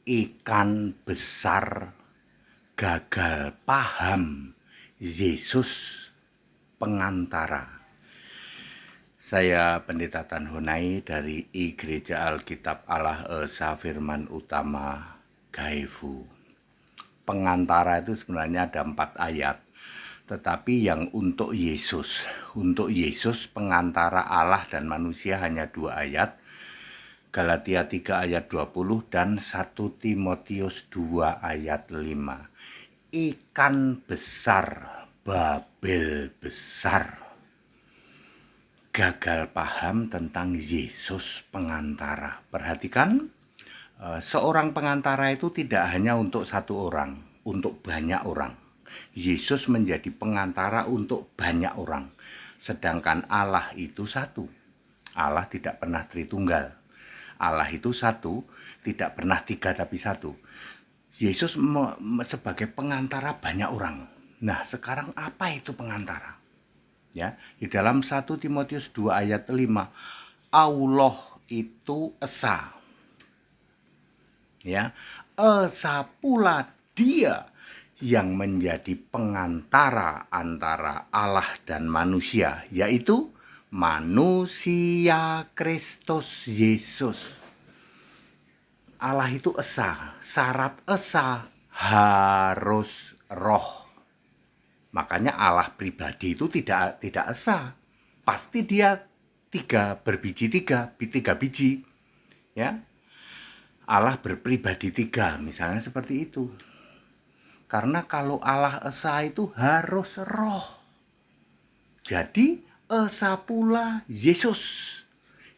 ikan besar gagal paham Yesus pengantara. Saya Pendeta Tan Honai dari Gereja Alkitab Allah Esa Firman Utama Gaefu. Pengantara itu sebenarnya ada 4 ayat, tetapi yang untuk Yesus pengantara Allah dan manusia hanya 2 ayat, Galatia 3 ayat 20 dan 1 Timotius 2 ayat 5. Ikan besar, Babel besar, gagal paham tentang Yesus pengantara. Perhatikan, seorang pengantara itu tidak hanya untuk 1 orang, untuk banyak orang. Yesus menjadi pengantara untuk banyak orang. Sedangkan Allah itu 1. Allah tidak pernah Tritunggal. Allah itu 1, tidak pernah 3 tapi 1. Yesus sebagai pengantara banyak orang. Nah, sekarang apa itu pengantara? Ya, di dalam 1 Timotius 2 ayat 5, Allah itu esa. Ya, esa pula Dia yang menjadi pengantara antara Allah dan manusia, yaitu manusia Kristus Yesus. Allah itu esa, syarat esa harus roh. Makanya Allah pribadi itu tidak esa. Pasti dia berbiji tiga biji. Ya. Allah berpribadi 3, misalnya seperti itu. Karena kalau Allah esa itu harus roh. Jadi esa pula Yesus.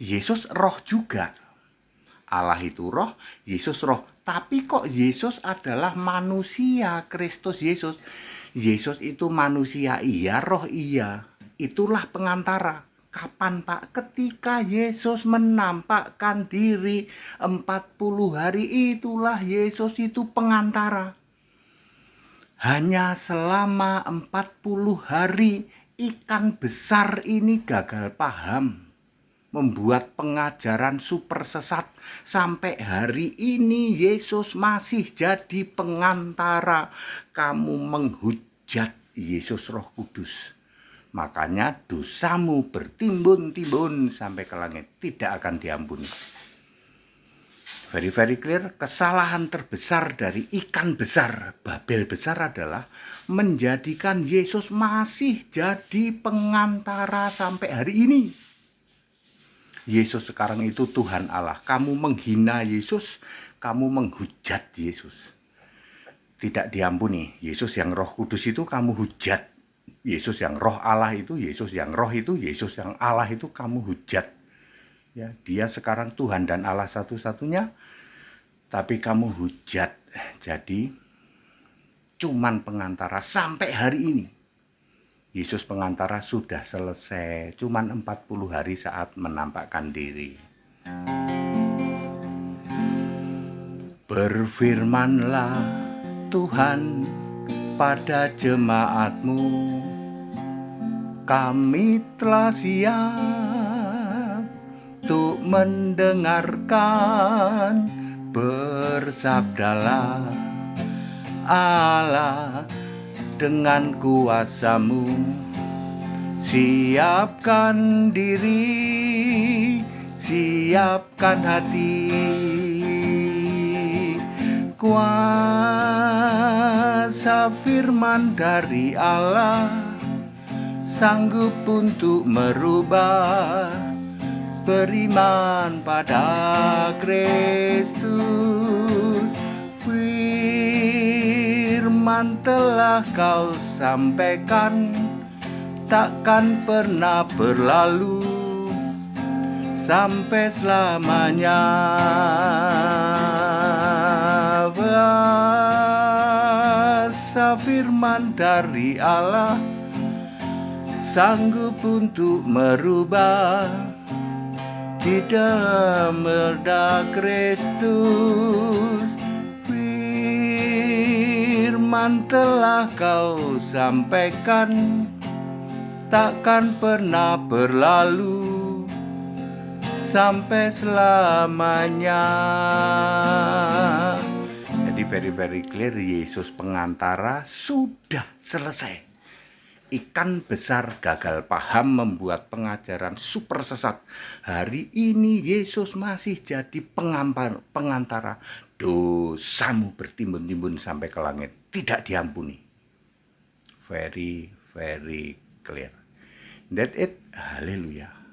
Yesus roh juga. Allah itu roh, Yesus roh. Tapi kok Yesus adalah manusia Kristus Yesus? Yesus itu manusia iya, roh iya. Itulah pengantara. Kapan Pak? Ketika Yesus menampakkan diri 40 hari, itulah Yesus itu pengantara. Hanya selama 40 hari ikan besar ini gagal paham, membuat pengajaran super sesat. Sampai hari ini Yesus masih jadi pengantara. Kamu menghujat Yesus Roh Kudus, makanya dosamu bertimbun-timbun sampai ke langit, tidak akan diampuni. Very clear. Kesalahan terbesar dari ikan besar, Babel besar, adalah menjadikan Yesus masih jadi pengantara sampai hari ini. Yesus sekarang itu Tuhan Allah. Kamu menghina Yesus, kamu menghujat Yesus, tidak diampuni. Yesus yang Roh Kudus itu kamu hujat. Yesus yang Roh Allah itu, Yesus yang Roh itu, Yesus yang Allah itu kamu hujat. Ya, dia sekarang Tuhan dan Allah satu-satunya, tapi kamu hujat. Jadi cuman pengantara sampai hari ini. Yesus pengantara sudah selesai, cuman 40 hari saat menampakkan diri. Berfirmanlah Tuhan pada jemaat-Mu, kami telah siap untuk mendengarkan. Bersabdalah Allah dengan kuasa-Mu, siapkan diri, siapkan hati. Kuasa firman dari Allah sanggup untuk merubah. Beriman pada Kristus, firman telah kau sampaikan, takkan pernah berlalu sampai selamanya. Kuasa firman dari Allah sanggup untuk merubah. Di dalam Kristus, firman telah kau sampaikan, takkan pernah berlalu sampai selamanya. very clear, Yesus pengantara sudah selesai. Ikan besar gagal paham membuat pengajaran super sesat. Hari ini Yesus masih jadi pengantara. Dosamu bertimbun-timbun sampai ke langit, tidak diampuni. Very clear. That it. Haleluya.